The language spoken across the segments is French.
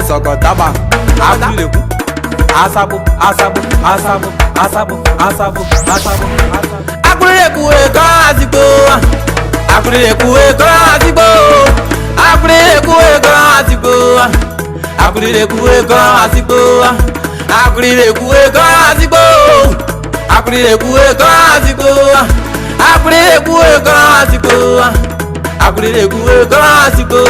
Sọ̀kọ̀ tábà abúlẹ̀kú asabo asabo asabo asabo asabo asabo. Akúrẹ́kù ẹ̀kọ́ àsìkò akúrẹ́kù ẹ̀kọ́ àsìkò akúrẹ́kù ẹ̀kọ́ àsìkò akúrẹ́kù ẹ̀kọ́ àsìkò akúrẹ́kù ẹ̀kọ́ àsìkò akúrẹ́kù ẹ̀kọ́ àsìkò akúrẹ́kù ẹ̀kọ́ àsìkò akúrẹ́kù ẹ̀kọ́ àsìkò.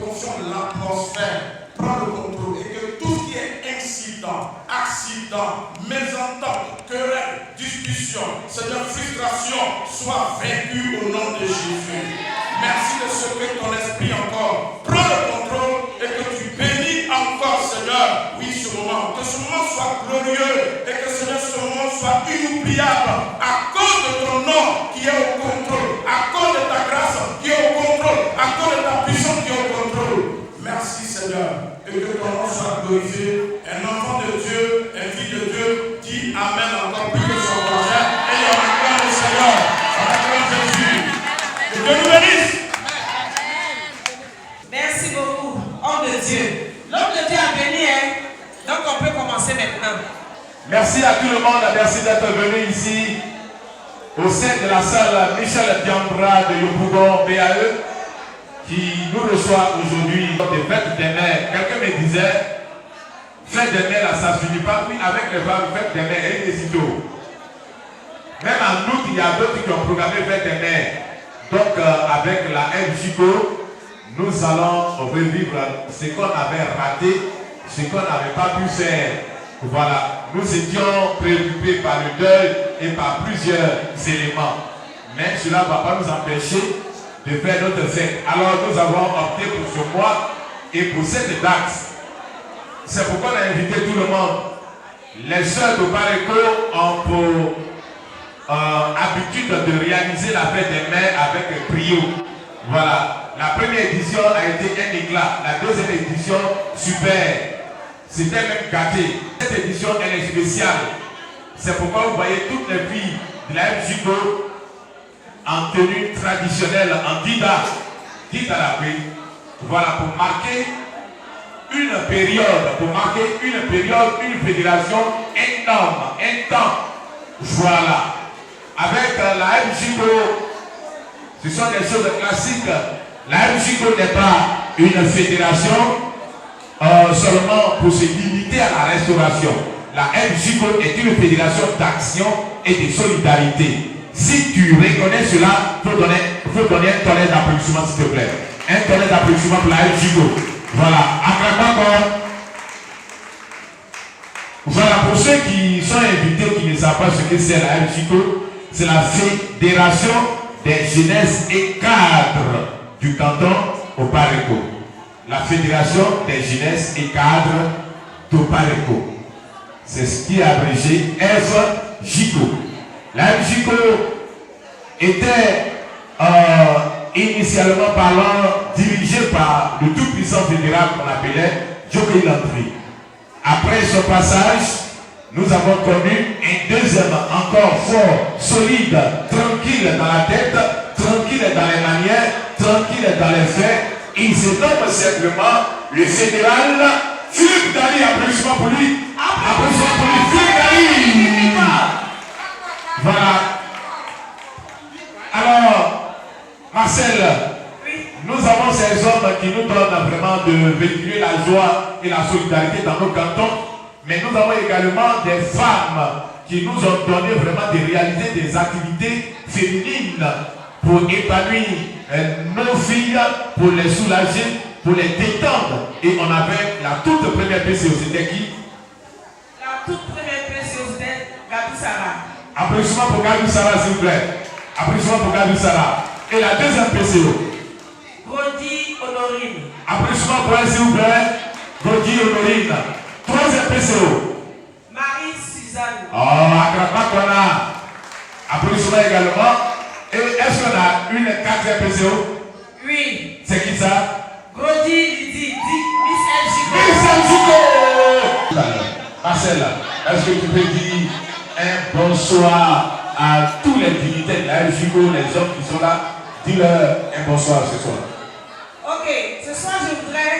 fonctionne l'atmosphère. Prends le contrôle et que tout ce qui est incident, accident, mésentente, querelle, discussion, Seigneur, frustration, soit vaincu au nom de Jésus. Merci de ce que ton esprit encore prend le contrôle et que tu bénis encore, Seigneur, oui, ce moment. Que ce moment soit glorieux et que, Seigneur, ce moment soit inoubliable à cause de ton nom qui est au contrôle, à cause de ta grâce qui est au contrôle, à cause de ta puissance qui est au contrôle. Merci, Seigneur, et que ton nom soit glorifié. Un enfant de Dieu, un fils de Dieu, dit Amen encore plus que son prochain. Et il y en a plein le Seigneur, en acclame Jésus. Que Dieu nous bénisse. Merci beaucoup, homme de Dieu. L'homme de Dieu a béni, hein? Donc on peut commencer maintenant. Merci à tout le monde, merci d'être venu ici au sein de la salle Michel Diambra de Yopougon BAE qui nous reçoit aujourd'hui des fêtes des mères. Quelqu'un me disait, fête des mères, là, ça ne suffit pas. Oui, avec les femmes, fête des mères et des idoles. Même en août, il y a d'autres qui ont programmé fête des mères. Donc, avec la MJCO, nous allons revivre ce qu'on avait raté, ce qu'on n'avait pas pu faire. Voilà, nous étions préoccupés par le deuil et par plusieurs éléments. Mais cela ne va pas nous empêcher de faire notre fête. Alors nous avons opté pour ce mois et pour cette date. C'est pourquoi on a invité tout le monde. Les sœurs de Pareco ont pour habitude de réaliser la fête des mères avec brio. Voilà, la première édition a été un éclat, la deuxième édition super. C'était même gâté. Cette édition, elle est spéciale. C'est pourquoi vous voyez toutes les filles de la MJCO en tenue traditionnelle, en dida à la paix. Voilà, pour marquer une période, une fédération énorme, un temps. Voilà. Avec la MJCO, ce sont des choses classiques. La MJCO n'est pas une fédération seulement pour se limiter à la restauration. La MJCO est une fédération d'action et de solidarité. Si tu reconnais cela, il faut donner un tonnerre d'applaudissement, s'il te plaît. Un tonnerre d'applaudissement pour la MJCO. Voilà. Voilà, pour ceux qui sont invités, qui ne savent pas ce que c'est la MJCO, c'est la Fédération des jeunesses et cadres du canton au Pareco. La Fédération des jeunesses et cadres du Pareco. C'est ce qui est abrégé FJCO. La MJCO était initialement parlant dirigée par le tout-puissant fédéral qu'on appelait Djokovic Landry. Après son passage, nous avons connu un deuxième encore fort, solide, tranquille dans la tête, tranquille dans les manières, tranquille dans les faits. Il se nomme simplement le fédéral Philippe Dali. Applaudissements pour lui. Applaudissements pour lui. Philippe Dali. Voilà. Alors, Marcel, nous avons ces hommes qui nous donnent vraiment de véhiculer la joie et la solidarité dans nos cantons. Mais nous avons également des femmes qui nous ont donné vraiment de réaliser des activités féminines pour épanouir nos filles, pour les soulager, pour les détendre. Et on avait la toute première PCO, c'était qui? La toute première PCO, c'était Gadou Sarah. Applaudissements pour Gadou Sarah, s'il vous plaît. Applaudissements pour Gadou Sarah. Et la deuxième PCO? Godi Honorine. Applaudissements pour elle, s'il vous plaît. Godi Honorine. Troisième PCO? Marie-Suzanne. Oh, Akrapa Kona. Applaudissements également. Et est-ce qu'on a une quatrième PCO? Oui. C'est qui ça? Godi Lidi, Miss MJCO. Miss MJCO. Marcel, est-ce que tu peux dire un bonsoir à tous les dignitaires de la MJCO, les hommes qui sont là? Dis-leur un bonsoir ce soir. Ok, ce soir je voudrais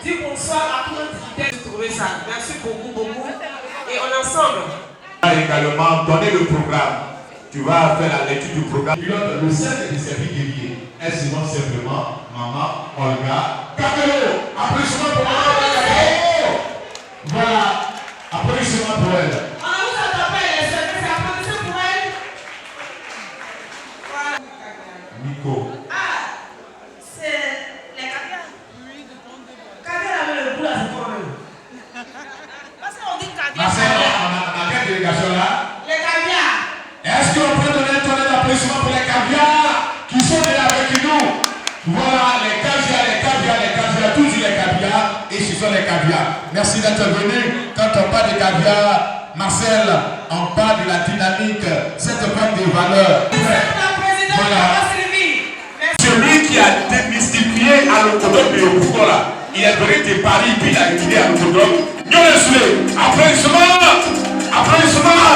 dire bonsoir à tous les dignitaires de trouver ça. Merci beaucoup, beaucoup. Et on ensemble. Également, donner le programme. Tu vas faire la lecture du programme. Le cercle des services guerriers. Elle se nomme simplement Maman Olga Capello. Applaudissements pour Maman Olga Capello. Voilà. Applaudissements pour elle. On vous a tapé les services. Applaudissements pour elle. Voilà. Nico. Ah, c'est les caviars. caviar et ce sont les caviars. Merci d'être venu. Quand on parle de caviar, Marcel, on parle de la dynamique, cette femme des valeurs. Voilà. Celui qui a démystifié à l'orthodoxe de Yopougon là, il est venu de Paris, puis il a étudié à l'orthodoxe. Applaudissements! Applaudissements!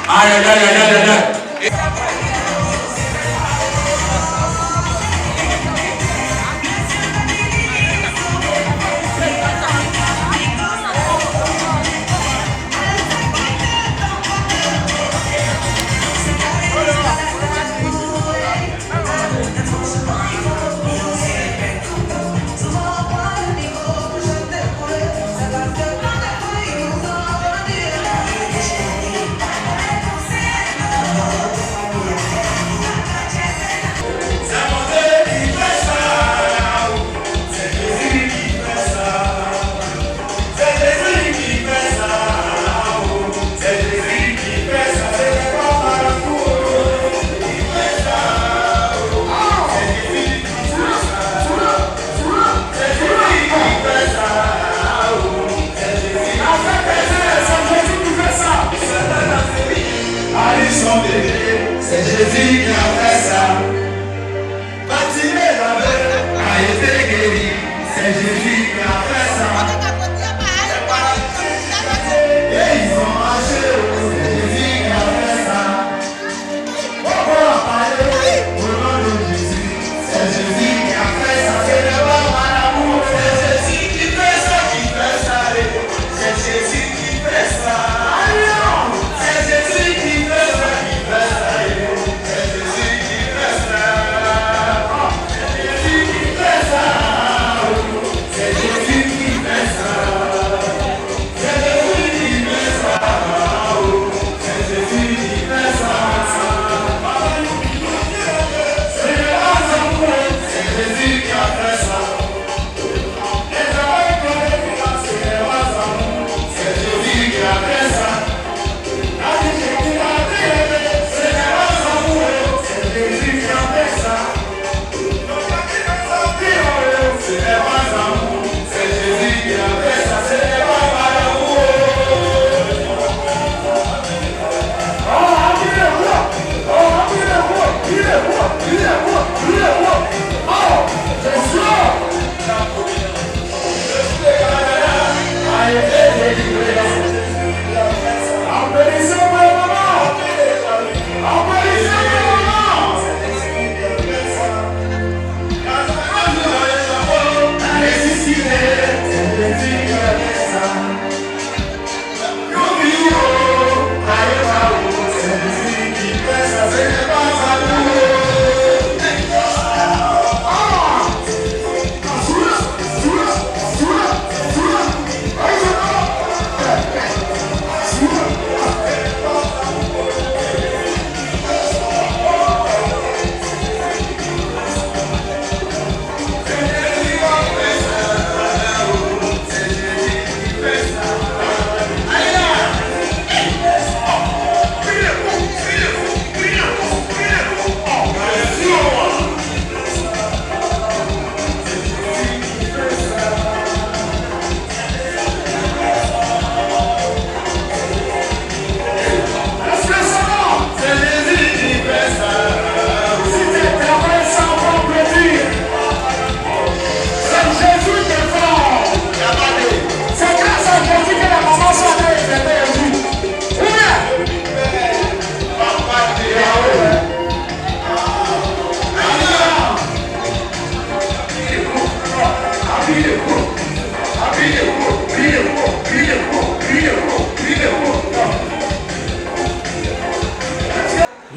Aïe, aïe, aïe, aïe, aïe, aïe. C'est Jésus qui a fait ça. Bartimée l'aveugle a été guéri. C'est Jésus qui a fait ça. Et ils ont marché. C'est Jésus qui a fait ça. Pourquoi parler au nom de Jésus? C'est Jésus qui a fait ça. C'est le roi par l'amour. C'est Jésus qui fait ça, qui fait ça. C'est Jésus qui fait ça. C'est Jésus qui fait ça, qui fait ça.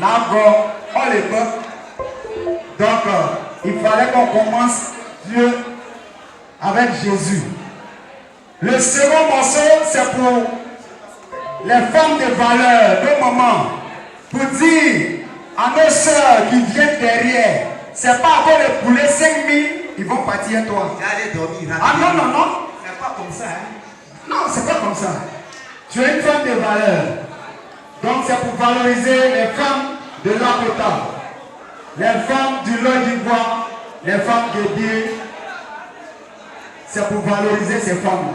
Là, on les peut. Donc, il fallait qu'on commence Dieu avec Jésus. Le second morceau, c'est pour les femmes de valeur, de maman, pour dire à nos soeurs qui viennent derrière, c'est pas encore de poulet 5 000, ils vont partir toi. Ah non, non, non. C'est pas comme ça. Hein? Non, c'est pas comme ça. Tu es une femme de valeur. Donc c'est pour valoriser les femmes de l'Akota, les femmes du Lot d'Ivoire, les femmes de Dieu, c'est pour valoriser ces femmes.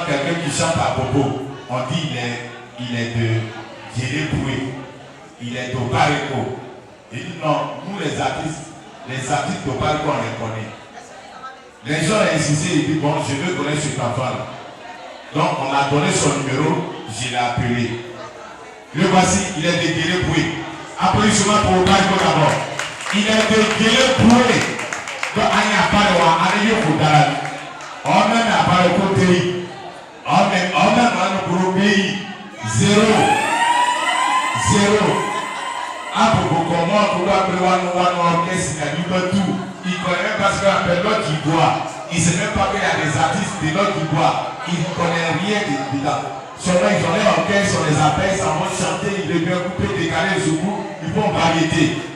Quelqu'un qui chante à Bobo, on dit il est de Djéléboué, il est d'Obareko. Il dit non, nous les artistes d'Obareko on les connaît. Les gens ont insisté, ils disent bon, je veux connaître cet enfant-là. Donc on a donné son numéro, je l'ai appelé. Le voici, il est de Djéléboué. Applaudissements pour Obareko d'abord. Il est de Djéléboué. Donc il n'y a pas de roi, il y a pas de on même à part le côté, on même à nos pays, 0. Ah, pour comment on doit prévoir nos orchestres, il a tout. Il connaît même pas ce qu'on appelle l'autre qui boit. Il ne sait même pas qu'il y a des artistes de l'autre qui boit. Il ne connaît rien dedans. Seulement, ils ont les orchestres, on les appelle, ça va chanter, ils deviennent couper, décaler le secours, ils font variété.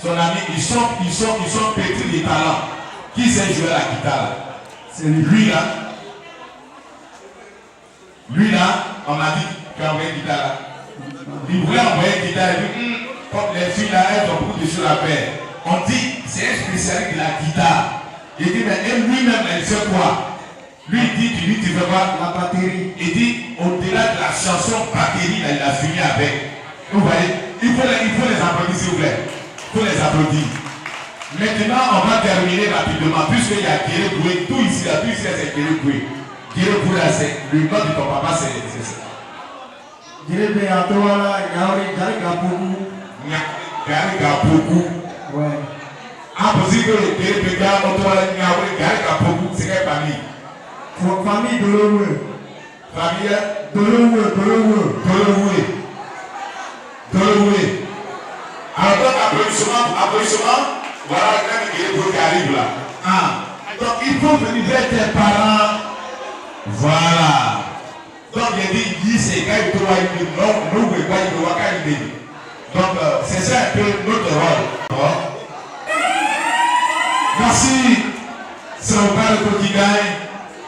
Son ami, ils sont pétris de talent. Qui sait jouer la guitare? C'est lui là. Lui là, on m'a dit qu'il a envoyé une guitare. Il voulait envoyer une guitare. Il dit, comme les filles là, elles ont beaucoup de choses à faire. On dit, c'est un spécialiste de la guitare. Il dit, mais lui-même, elle sait quoi? Lui, il dit, tu fais quoi? La batterie. Il dit, au-delà de la chanson batterie, là, il a fini avec. Vous voyez, il faut les applaudir, s'il vous plaît. Il faut les applaudir. Maintenant, on va terminer rapidement, puisqu'il y a Djéléboué, tout ici, c'est Djéléboué. Djéléboué, c'est le nom de ton papa, c'est ça. Djéléboué, à toi là, Gary Gapoku. Gary Gapoku. Ouais. Impossible que Djéléboué, Gary Gapoku, c'est quelle famille? Famille Dolowe. Famille Dolowe. Alors, donc, applaudissements. Voilà, quand Djéléboué qui arrive là. Ah, donc il faut venir vers tes parents. Voilà. Donc il dit c'est quand il doit y aller. Donc c'est ça un peu notre rôle. Merci. C'est au cas de qui gagne.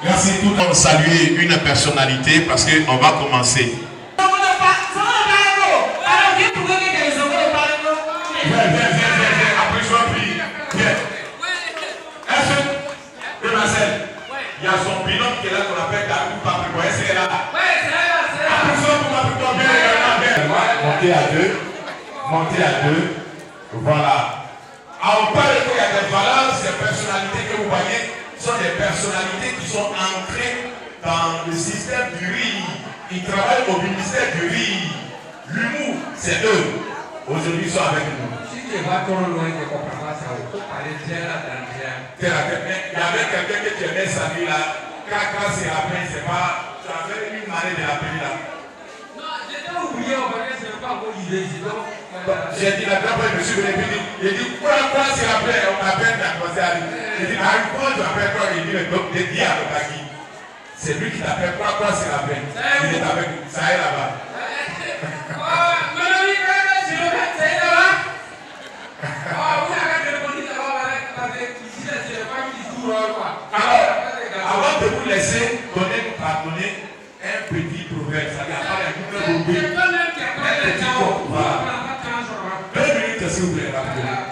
Merci tout le monde. Saluer une personnalité parce qu'on va commencer. Il y a son binôme qui est là qu'on appelle Darou Paprico. Est-ce qu'elle est là? Oui, c'est là. Montez à deux. Montez à deux. Voilà. On parle qu'il y a des valeurs, ces personnalités que vous voyez sont des personnalités qui sont ancrées dans le système du rire. Ils travaillent au ministère du rire. L'humour, c'est eux. Aujourd'hui, ils sont avec nous. Il y avait quelqu'un qui aimait sa vie là. Quand c'est après, c'est pas. Tu avais une manière de l'appeler là. Non, j'étais oublié, on va dire, c'est pas encore l'idée. J'ai dit la dernière fois, je me suis venu, il dit, quoi c'est après, on appelle la conseillère. J'ai dit, quoi tu appelles quoi? Il dit, le dit à Lokaki. C'est lui qui t'appelle, quoi c'est après. Il est avec nous, ça est là-bas. Alors, avant de vous laisser pardonner un petit proverbe, ça n'a pas la même chose. Un petit conte, voilà. 2 minutes, s'il vous plaît, rapidement.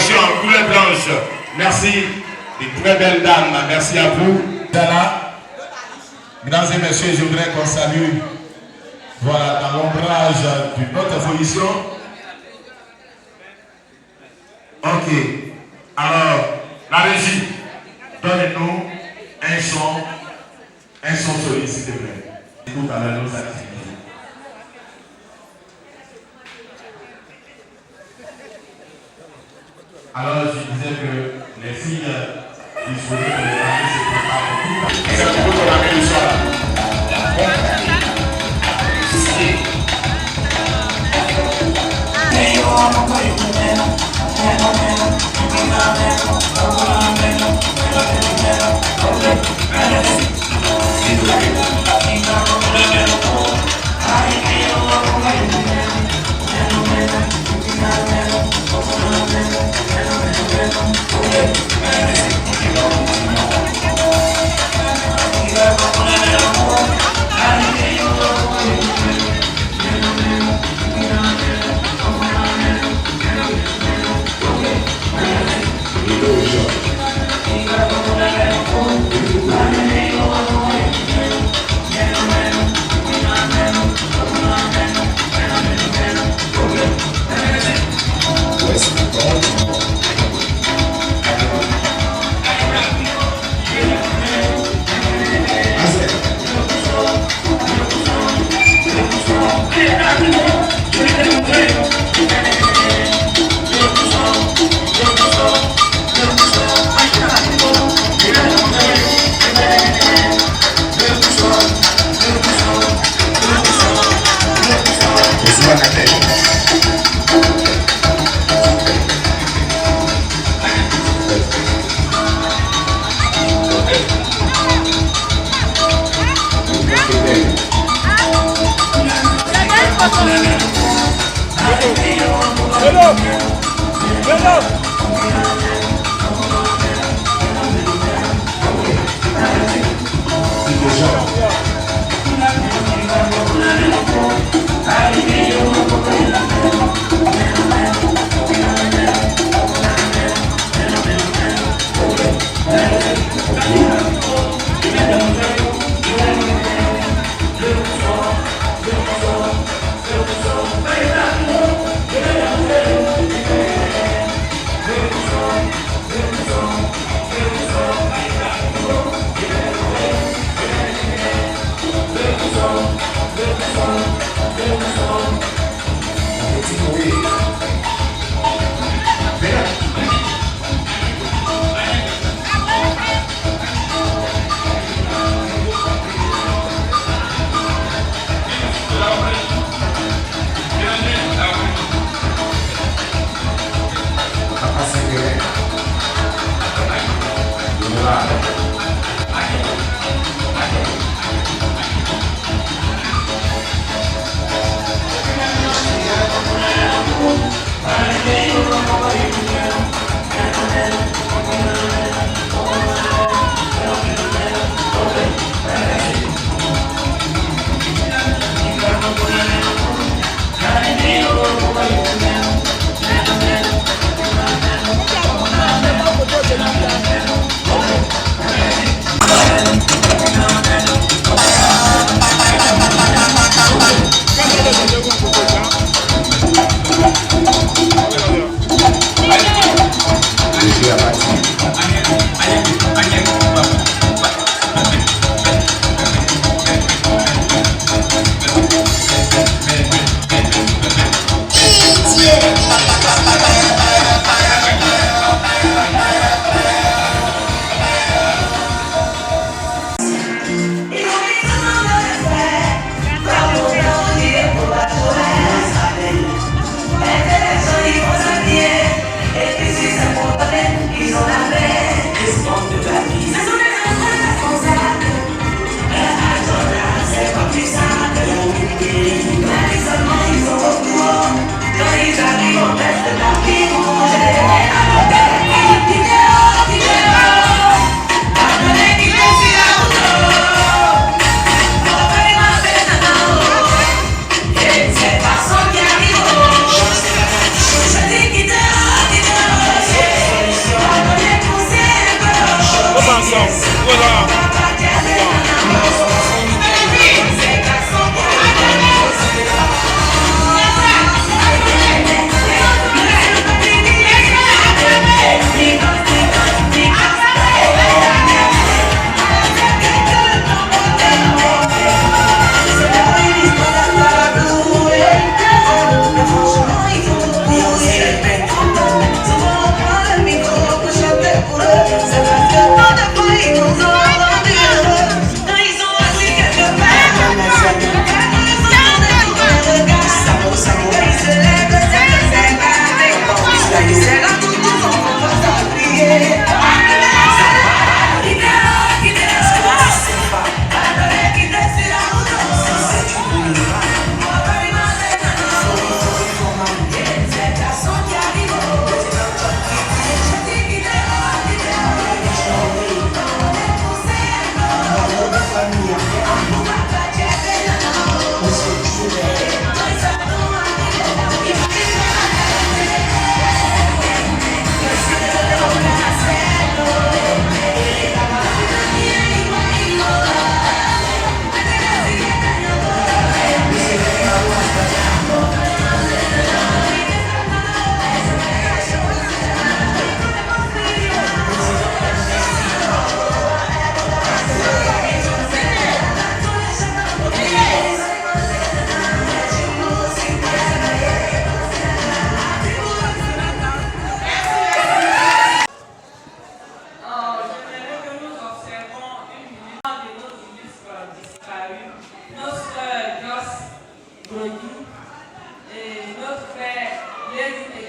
décoration en couleur blanche. Merci, des très belles dames. Merci à vous. Voilà. Mesdames et messieurs, je voudrais qu'on salue, voilà, dans l'ombrage d'une autre position. Ok. Alors, la régie, donnez-nous un son solide, s'il te plaît. Tout à l'heure, nos activités. Alors, je disais que les filles disponibles de parler se préparent pour tout. C'est un peu qu'on a fait le soir.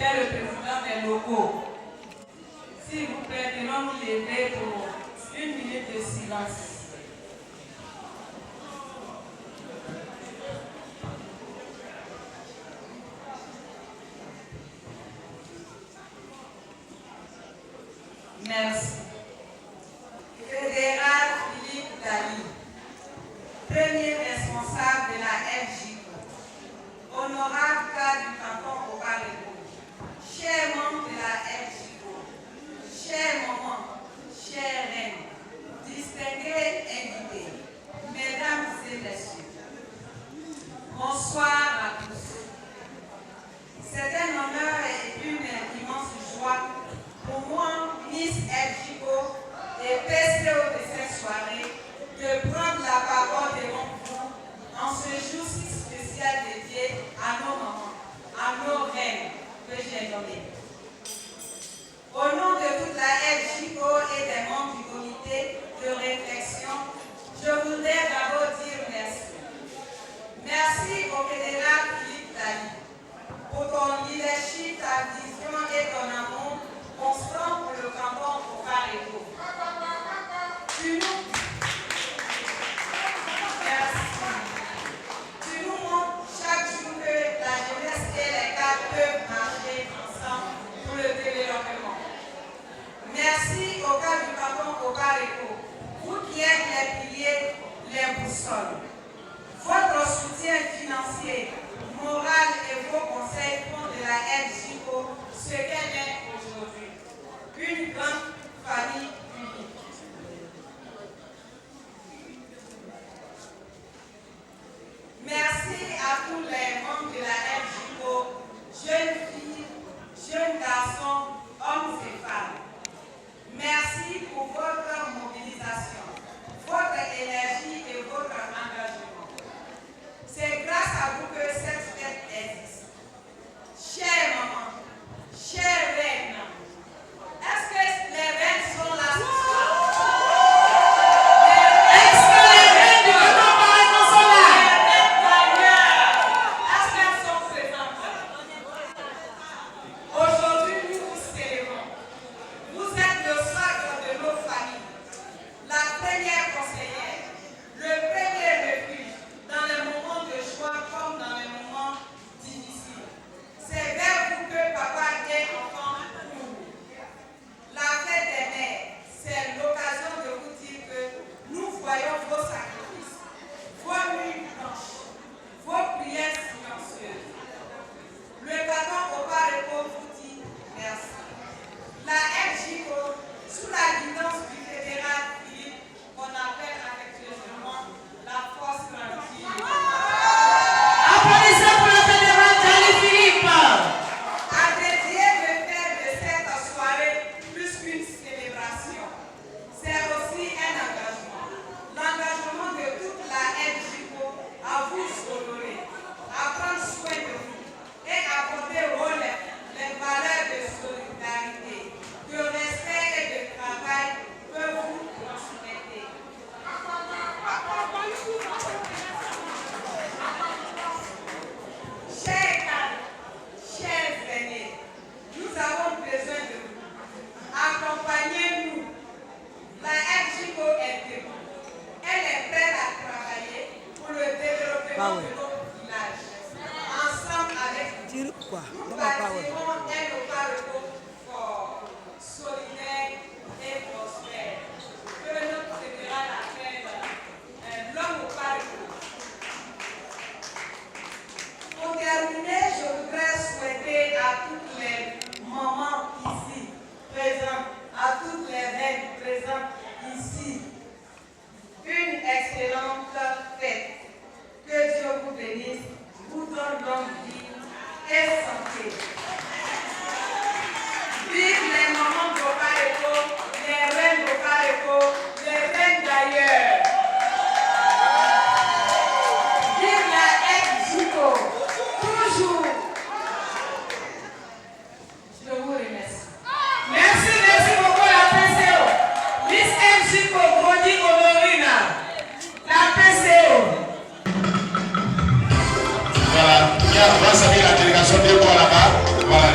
était le président des locaux. S'il vous plaît, devons nous lever pour 1 minute de silence. Merci. Fédéral Philippe Dali, premier responsable de la FJCO, honorable cadre du canton Oparego, chers membres de la FJCO, chers mamans, chers reines, distingués invités, mesdames et messieurs, bonsoir à tous. C'est un honneur et une immense joie pour moi, Miss FJCO et PCO de cette soirée, de prendre la parole devant vous en ce jour si spécial dédié à nos mamans, à nos reines que j'ai nommées. Au nom de toute la FJCO et des membres du comité de réflexion, je voudrais d'abord dire merci. Merci au fédéral Philippe Dali pour ton leadership, ta vision et ton amour constant pour le canton Oparego. Tu nous montres chaque jour que la jeunesse et les cadres peuvent marcher ensemble pour le développement. Merci au cadre du canton Oparego, vous qui êtes les piliers, les boussoles. Votre soutien financier, moral et vos conseils font de la FJCO ce qu'elle est aujourd'hui. Une grande famille unie. Merci à tous les membres de la FJCO, jeunes filles, jeunes garçons, hommes et femmes. Merci pour votre mobilisation, votre énergie et votre engagement. C'est grâce à vous que cette fête existe. Chères mamans, chères reines, est-ce que les reines sont là ce soir? Est-ce que les reines du canton Oparego sont là? Les reines d'ailleurs, est-ce qu'elles sont présentes? Aujourd'hui, nous vous célébrons. Vous êtes le socle de nos familles, la première conseillère, le premier refuge dans les moments de joie comme dans les moments difficiles. C'est vers vous que papa est enfant pour nous. La fête des mères, c'est l'occasion de vous dire que nous voyons vos sacrifices, vos nuits blanches, vos prières silencieuses. Le canton Oparego vous dit merci. La FJCO, sous la guidance du fédéral Philippe, qu'on appelle affectueusement la force tranquille. Applaudissez pour le fédéral Philippe. A dédié le fait de cette soirée plus qu'une célébration. C'est aussi un engagement. L'engagement de toute la FJCO à vous honorer, à prendre soin de vous et à porter au relais les valeurs de solidarité, de respect et de travail que vous transmettez. Chers cadres, chers aînés, nous avons besoin de vous. Accompagnez-nous. La FJCO est debout. Elle est prête à travailler pour le développement de notre village. Ensemble avec vous, nous bâtirons un Oparego fort, solidaire et prospère, que notre fédéral appelle l'homme Oparego. Pour terminer, je voudrais souhaiter à toutes les mamans ici présentes, à toutes les reines présentes ici, une excellente fête. Que Dieu vous bénisse, vous donne longue vie et santé. Vive les mamans d'Oparego, les reines d'Oparego, les reines d'ailleurs. Vive la FJCO, toujours. Je vous remercie. Merci beaucoup la PCO. Miss FJCO, Brody Honorina, la PCO. Voilà, on va saluer la délégation de là-bas. Voilà,